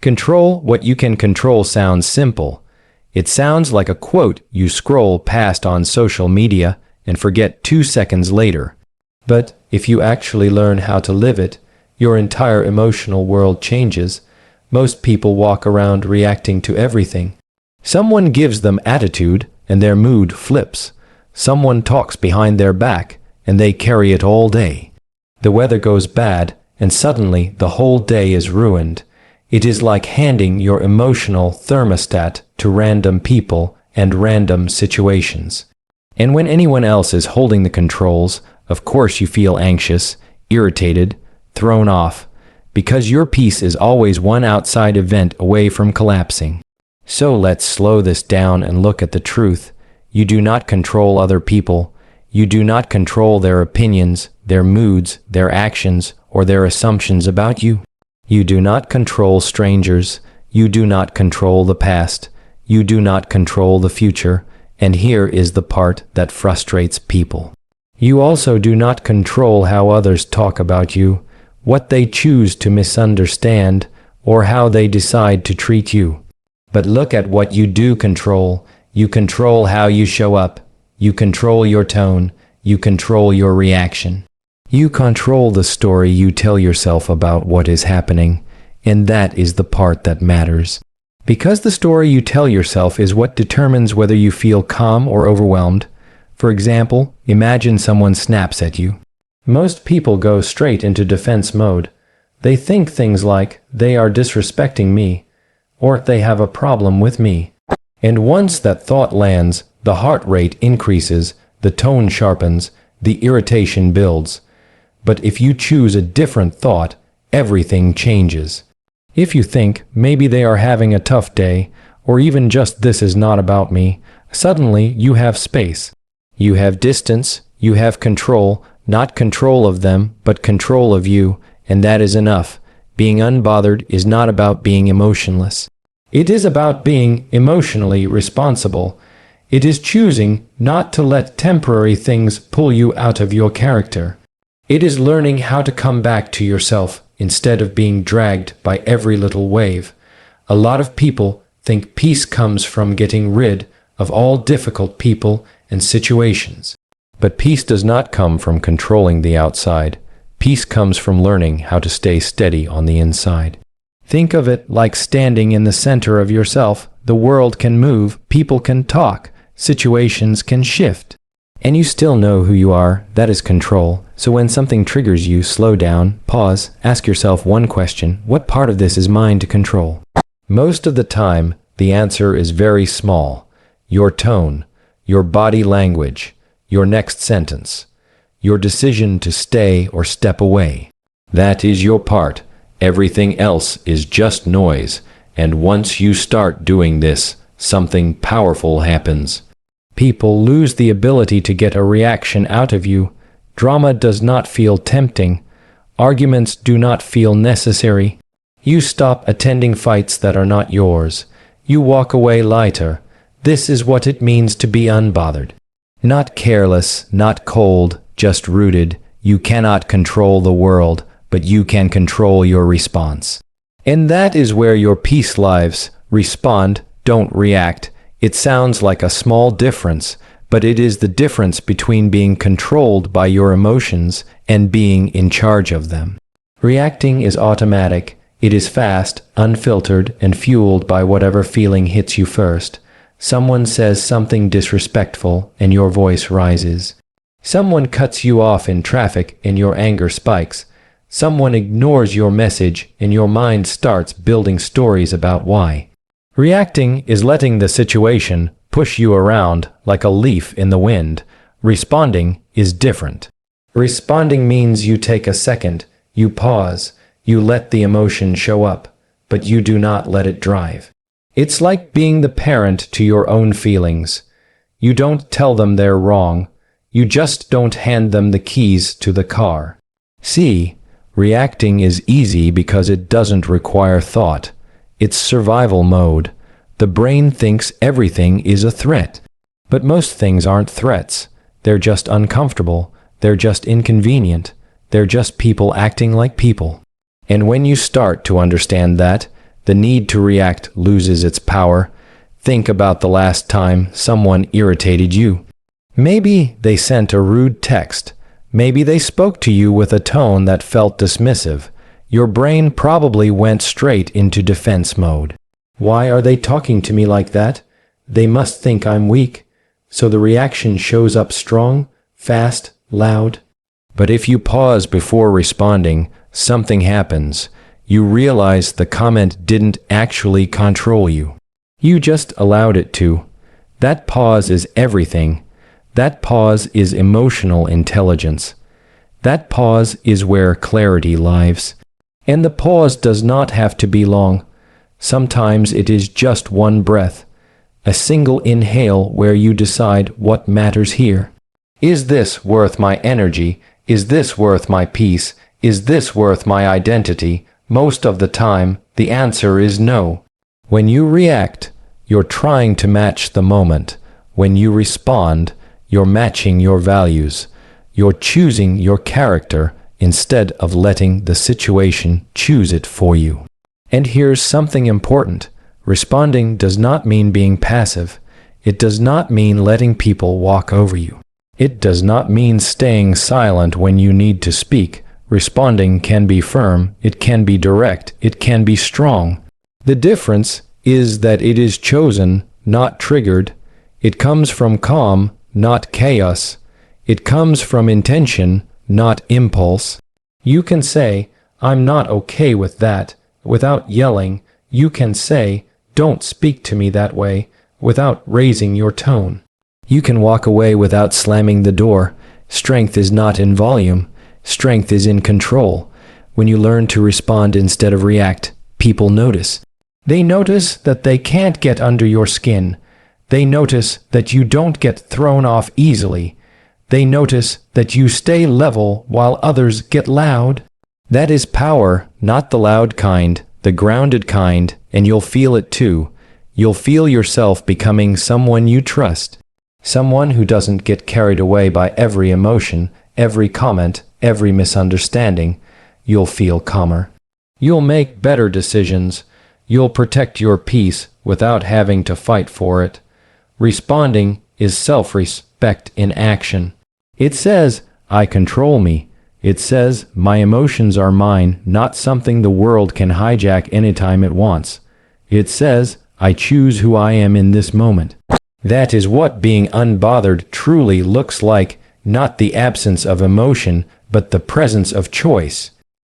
Control what you can control sounds simple. It sounds like a quote you scroll past on social media and forget 2 seconds later. But if you actually learn how to live it, your entire emotional world changes. Most people walk around reacting to everything. Someone gives them attitude and their mood flips. Someone talks behind their back and they carry it all day. The weather goes bad and suddenly the whole day is ruined. It is like handing your emotional thermostat to random people and random situations. And when anyone else is holding the controls, of course you feel anxious, irritated, thrown off, because your peace is always one outside event away from collapsing. So let's slow this down and look at the truth. You do not control other people. You do not control their opinions, their moods, their actions, or their assumptions about you. You do not control strangers. You do not control the past. You do not control the future. And here is the part that frustrates people. You also do not control how others talk about you, what they choose to misunderstand, or how they decide to treat you. But look at what you do control. You control how you show up. You control your tone. You control your reaction. You control the story you tell yourself about what is happening, and that is the part that matters. Because the story you tell yourself is what determines whether you feel calm or overwhelmed. For example, imagine someone snaps at you. Most people go straight into defense mode. They think things like, they are disrespecting me, or they have a problem with me. And once that thought lands, the heart rate increases, the tone sharpens, the irritation builds. But if you choose a different thought, everything changes. If you think, maybe they are having a tough day, or even just this is not about me, suddenly you have space. You have distance, you have control, not control of them, but control of you, and that is enough. Being unbothered is not about being emotionless. It is about being emotionally responsible. It is choosing not to let temporary things pull you out of your character. It is learning how to come back to yourself instead of being dragged by every little wave. A lot of people think peace comes from getting rid of all difficult people and situations. But peace does not come from controlling the outside. Peace comes from learning how to stay steady on the inside. Think of it like standing in the center of yourself. The world can move, people can talk, situations can shift. And you still know who you are. That is control. So when something triggers you, slow down, pause, ask yourself one question: what part of this is mine to control? Most of the time, the answer is very small. Your tone, your body language, your next sentence, your decision to stay or step away. That is your part. Everything else is just noise. And once you start doing this, something powerful happens. People lose the ability to get a reaction out of you. Drama does not feel tempting. Arguments do not feel necessary. You stop attending fights that are not yours. You walk away lighter. This is what it means to be unbothered. Not careless, not cold, just rooted. You cannot control the world, but you can control your response. And that is where your peace lives. Respond, don't react. It sounds like a small difference, but it is the difference between being controlled by your emotions and being in charge of them. Reacting is automatic. It is fast, unfiltered, and fueled by whatever feeling hits you first. Someone says something disrespectful, and your voice rises. Someone cuts you off in traffic, and your anger spikes. Someone ignores your message, and your mind starts building stories about why. Reacting is letting the situation push you around like a leaf in the wind. Responding is different. Responding means you take a second, you pause, you let the emotion show up, but you do not let it drive. It's like being the parent to your own feelings. You don't tell them they're wrong. You just don't hand them the keys to the car. See, reacting is easy because it doesn't require thought. It's survival mode. The brain thinks everything is a threat. But most things aren't threats. They're just uncomfortable. They're just inconvenient. They're just people acting like people. And when you start to understand that, The need to react loses its power. Think about the last time someone irritated you. Maybe they sent a rude text. Maybe they spoke to you with a tone that felt dismissive. Your brain probably went straight into defense mode. Why are they talking to me like that? They must think I'm weak. So the reaction shows up strong, fast, loud. But if you pause before responding, something happens. You realize the comment didn't actually control you. You just allowed it to. That pause is everything. That pause is emotional intelligence. That pause is where clarity lives. And the pause does not have to be long. Sometimes it is just one breath, a single inhale where you decide what matters here. Is this worth my energy? Is this worth my peace? Is this worth my identity? Most of the time, the answer is no. When you react, you're trying to match the moment. When you respond, you're matching your values. You're choosing your character instead of letting the situation choose it for you. And here's something important. Responding does not mean being passive. It does not mean letting people walk over you. It does not mean staying silent when you need to speak. Responding can be firm, it can be direct, it can be strong. The difference is that it is chosen, not triggered. It comes from calm, not chaos. It comes from intention, not impulse. You can say, "I'm not okay with that," without yelling. You can say, "Don't speak to me that way," without raising your tone. You can walk away without slamming the door. Strength is not in volume. Strength is in control. When you learn to respond instead of react, people notice. They notice that they can't get under your skin. They notice that you don't get thrown off easily. They notice that you stay level while others get loud. That is power, not the loud kind, the grounded kind, and you'll feel it too. You'll feel yourself becoming someone you trust. Someone who doesn't get carried away by every emotion, every comment, every misunderstanding. You'll feel calmer. You'll make better decisions. You'll protect your peace without having to fight for it. Responding is self-respect in action. It says, "I control me." It says, "My emotions are mine, not something the world can hijack anytime it wants." It says, "I choose who I am in this moment." That is what being unbothered truly looks like, not the absence of emotion, but the presence of choice.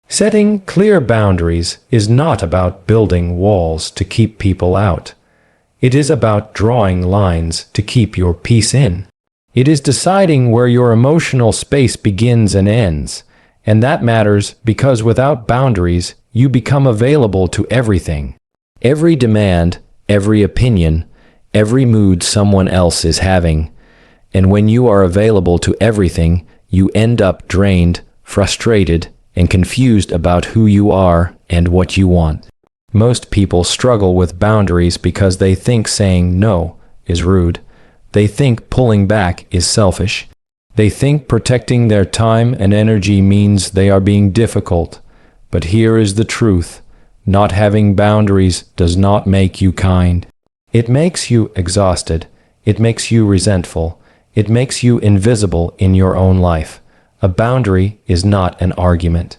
Setting clear boundaries is not about building walls to keep people out. It is about drawing lines to keep your peace in. It is deciding where your emotional space begins and ends. And that matters because without boundaries, you become available to everything. Every demand, every opinion, every mood someone else is having. And when you are available to everything, you end up drained, frustrated, and confused about who you are and what you want. Most people struggle with boundaries because they think saying no is rude. They think pulling back is selfish. They think protecting their time and energy means they are being difficult. But here is the truth. Not having boundaries does not make you kind. It makes you exhausted. It makes you resentful. It makes you invisible in your own life. A boundary is not an argument.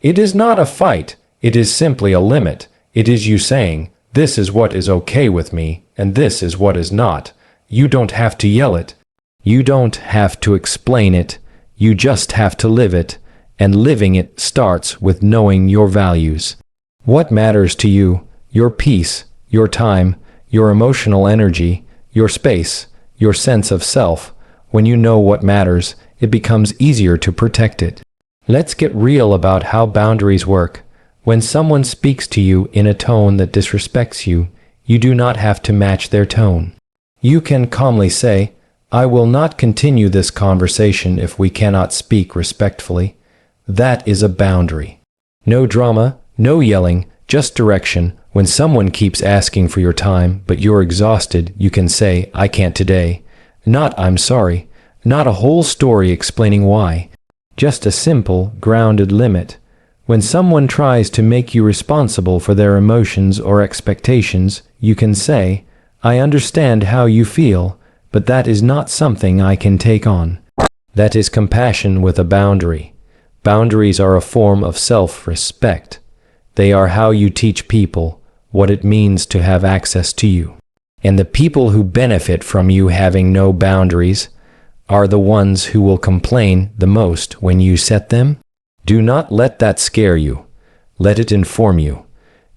It is not a fight. It is simply a limit. It is you saying, "This is what is okay with me, and this is what is not." You don't have to yell it. You don't have to explain it. You just have to live it. And living it starts with knowing your values. What matters to you? Your peace, your time, your emotional energy, your space, your sense of self. When you know what matters, it becomes easier to protect it. Let's get real about how boundaries work. When someone speaks to you in a tone that disrespects you, you do not have to match their tone. You can calmly say, "I will not continue this conversation if we cannot speak respectfully." That is a boundary. No drama, no yelling, just direction. When someone keeps asking for your time, but you're exhausted, you can say, "I can't today." Not "I'm sorry." Not a whole story explaining why. Just a simple, grounded limit. When someone tries to make you responsible for their emotions or expectations, you can say, "I understand how you feel, but that is not something I can take on." That is compassion with a boundary. Boundaries are a form of self-respect. They are how you teach people what it means to have access to you. And the people who benefit from you having no boundaries are the ones who will complain the most when you set them. Do not let that scare you. Let it inform you,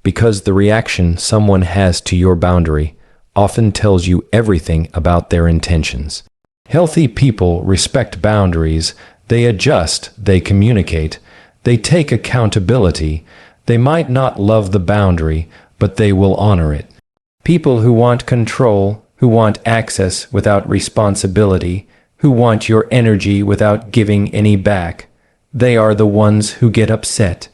because the reaction someone has to your boundary often tells you everything about their intentions. Healthy people respect boundaries. They adjust, they communicate, they take accountability. They might not love the boundary, but they will honor it. People who want control, who want access without responsibility, who want your energy without giving any back, they are the ones who get upset.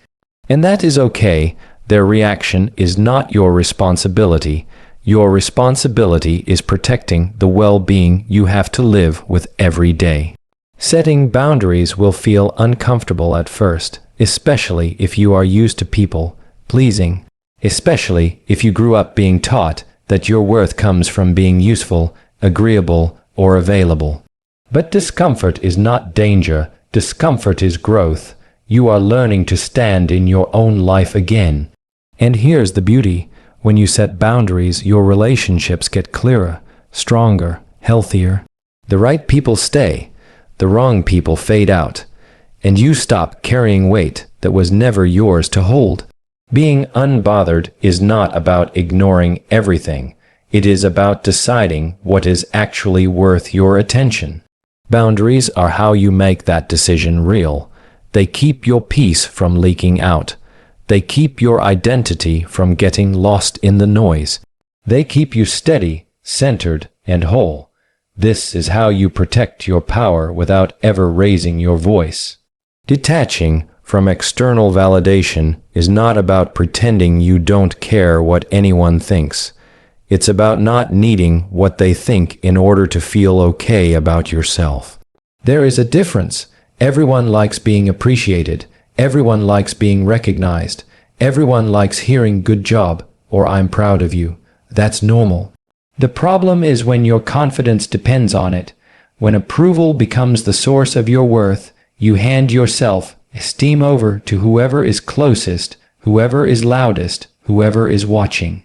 And that is okay. Their reaction is not your responsibility. Your responsibility is protecting the well-being you have to live with every day. Setting boundaries will feel uncomfortable at first, especially if you are used to people pleasing, especially if you grew up being taught that your worth comes from being useful, agreeable, or available. But discomfort is not danger. Discomfort is growth. You are learning to stand in your own life again. And here's the beauty. When you set boundaries, your relationships get clearer, stronger, healthier. The right people stay. The wrong people fade out. And you stop carrying weight that was never yours to hold. Being unbothered is not about ignoring everything. It is about deciding what is actually worth your attention. Boundaries are how you make that decision real. They keep your peace from leaking out. They keep your identity from getting lost in the noise. They keep you steady, centered, and whole. This is how you protect your power without ever raising your voice. Detaching from external validation is not about pretending you don't care what anyone thinks. It's about not needing what they think in order to feel okay about yourself. There is a difference. Everyone likes being appreciated. Everyone likes being recognized. Everyone likes hearing "good job" or "I'm proud of you." That's normal. The problem is when your confidence depends on it. When approval becomes the source of your worth, you hand your self-esteem over to whoever is closest, whoever is loudest, whoever is watching.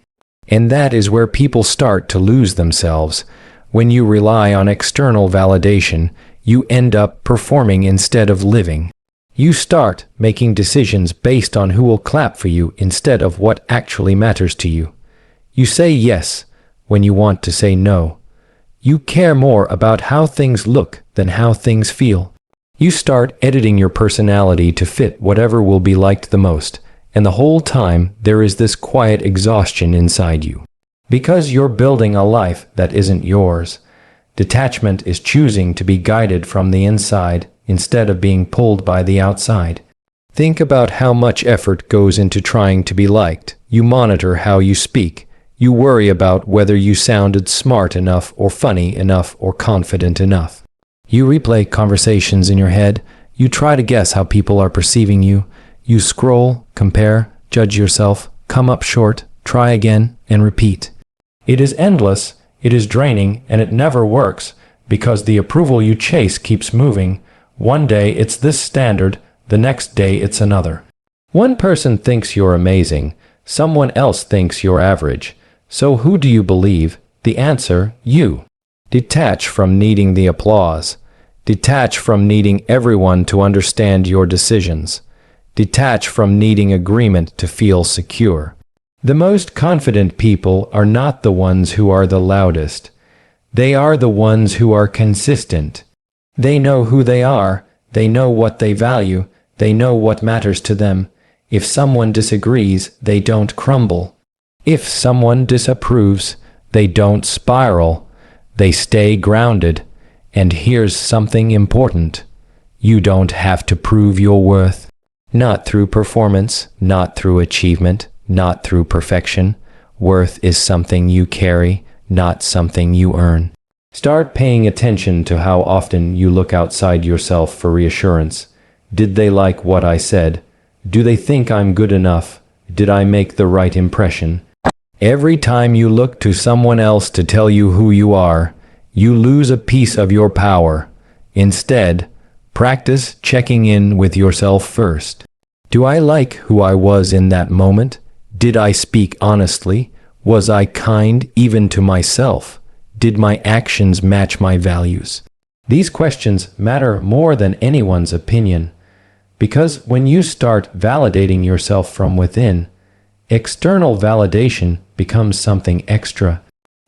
And that is where people start to lose themselves. When you rely on external validation, you end up performing instead of living. You start making decisions based on who will clap for you instead of what actually matters to you. You say yes when you want to say no. You care more about how things look than how things feel. You start editing your personality to fit whatever will be liked the most. And the whole time, there is this quiet exhaustion inside you. Because you're building a life that isn't yours. Detachment is choosing to be guided from the inside instead of being pulled by the outside. Think about how much effort goes into trying to be liked. You monitor how you speak. You worry about whether you sounded smart enough or funny enough or confident enough. You replay conversations in your head. You try to guess how people are perceiving you. You scroll, compare, judge yourself, come up short, try again, and repeat. It is endless, it is draining, and it never works, because the approval you chase keeps moving. One day it's this standard, the next day it's another. One person thinks you're amazing, someone else thinks you're average. So who do you believe? The answer, you. Detach from needing the applause. Detach from needing everyone to understand your decisions. Detach from needing agreement to feel secure. The most confident people are not the ones who are the loudest. They are the ones who are consistent. They know who they are. They know what they value. They know what matters to them. If someone disagrees, they don't crumble. If someone disapproves, they don't spiral. They stay grounded. And here's something important. You don't have to prove your worth. Not through performance, not through achievement, not through perfection. Worth is something you carry, not something you earn. Start paying attention to how often you look outside yourself for reassurance. Did they like what I said? Do they think I'm good enough? Did I make the right impression? Every time you look to someone else to tell you who you are, you lose a piece of your power. Instead, practice checking in with yourself first. Do I like who I was in that moment? Did I speak honestly? Was I kind even to myself? Did my actions match my values? These questions matter more than anyone's opinion, because when you start validating yourself from within, external validation becomes something extra.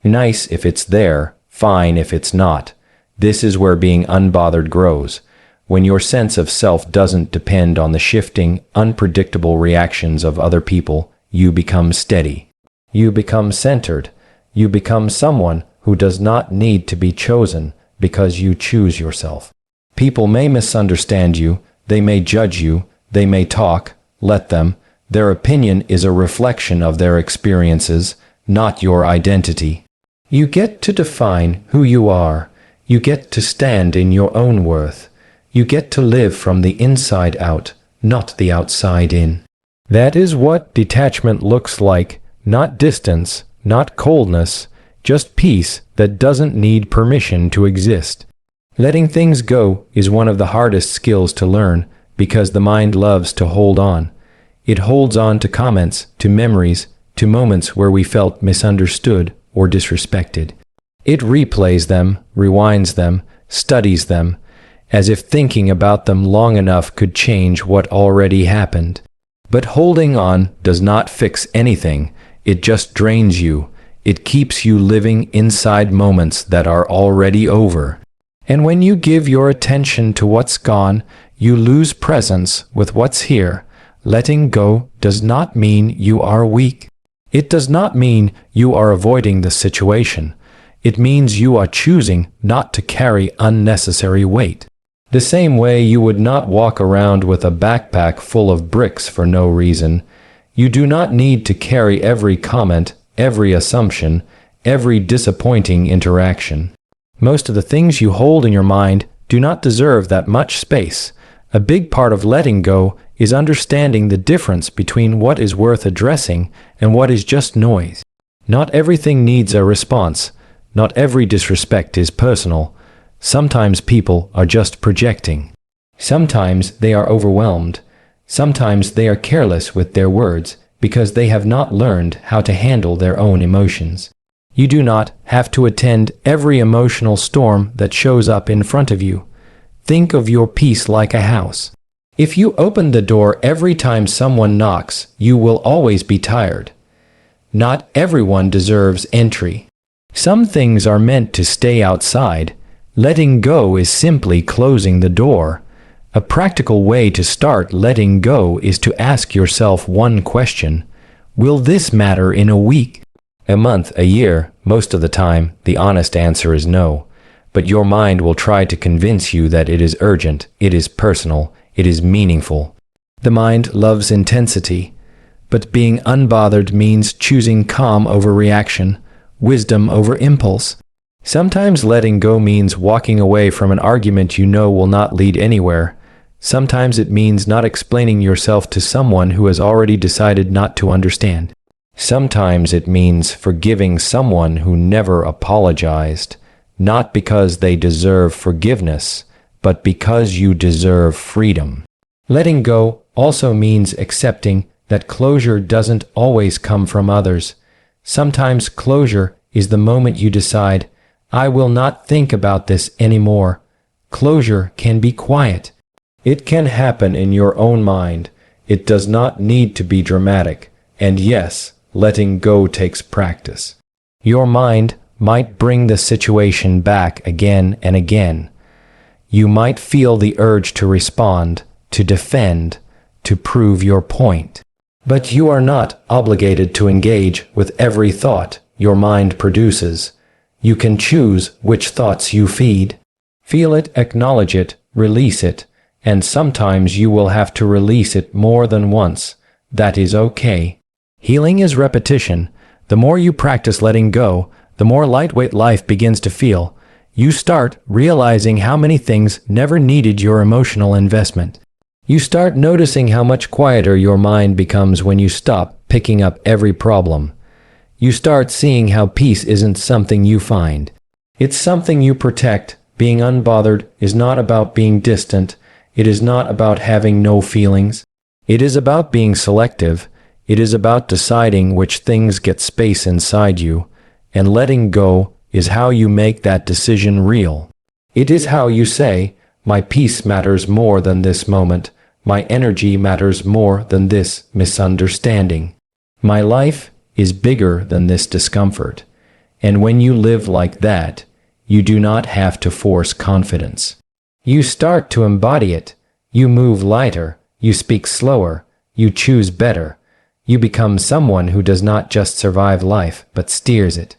Nice if it's there, fine if it's not. This is where being unbothered grows. When your sense of self doesn't depend on the shifting, unpredictable reactions of other people, you become steady. You become centered. You become someone who does not need to be chosen because you choose yourself. People may misunderstand you, they may judge you, they may talk, let them. Their opinion is a reflection of their experiences, not your identity. You get to define who you are. You get to stand in your own worth. You get to live from the inside out, not the outside in. That is what detachment looks like, not distance, not coldness, just peace that doesn't need permission to exist. Letting things go is one of the hardest skills to learn because the mind loves to hold on. It holds on to comments, to memories, to moments where we felt misunderstood or disrespected. It replays them, rewinds them, studies them, as if thinking about them long enough could change what already happened. But holding on does not fix anything. It just drains you. It keeps you living inside moments that are already over. And when you give your attention to what's gone, you lose presence with what's here. Letting go does not mean you are weak. It does not mean you are avoiding the situation. It means you are choosing not to carry unnecessary weight. The same way you would not walk around with a backpack full of bricks for no reason, you do not need to carry every comment, every assumption, every disappointing interaction. Most of the things you hold in your mind do not deserve that much space. A big part of letting go is understanding the difference between what is worth addressing and what is just noise. Not everything needs a response. Not every disrespect is personal. Sometimes people are just projecting. Sometimes they are overwhelmed. Sometimes they are careless with their words because they have not learned how to handle their own emotions. You do not have to attend every emotional storm that shows up in front of you. Think of your peace like a house. If you open the door every time someone knocks, you will always be tired. Not everyone deserves entry. Some things are meant to stay outside. Letting go is simply closing the door. A practical way to start letting go is to ask yourself one question. Will this matter in a week? A month, a year? Most of the time, the honest answer is no. But your mind will try to convince you that it is urgent, it is personal, it is meaningful. The mind loves intensity. But being unbothered means choosing calm over reaction, wisdom over impulse. Sometimes letting go means walking away from an argument you know will not lead anywhere. Sometimes it means not explaining yourself to someone who has already decided not to understand. Sometimes it means forgiving someone who never apologized, not because they deserve forgiveness, but because you deserve freedom. Letting go also means accepting that closure doesn't always come from others. Sometimes closure is the moment you decide, I will not think about this anymore. Closure can be quiet. It can happen in your own mind. It does not need to be dramatic. And yes, letting go takes practice. Your mind might bring the situation back again and again. You might feel the urge to respond, to defend, to prove your point. But you are not obligated to engage with every thought your mind produces. You can choose which thoughts you feed. Feel it, acknowledge it, release it, and sometimes you will have to release it more than once. That is okay. Healing is repetition. The more you practice letting go, the more lightweight life begins to feel. You start realizing how many things never needed your emotional investment. You start noticing how much quieter your mind becomes when you stop picking up every problem. You start seeing how peace isn't something you find. It's something you protect. Being unbothered is not about being distant. It is not about having no feelings. It is about being selective. It is about deciding which things get space inside you, and letting go is how you make that decision real. It is how you say, my peace matters more than this moment. My energy matters more than this misunderstanding. My life is bigger than this discomfort. And when you live like that, you do not have to force confidence. You start to embody it. You move lighter. You speak slower. You choose better. You become someone who does not just survive life, but steers it.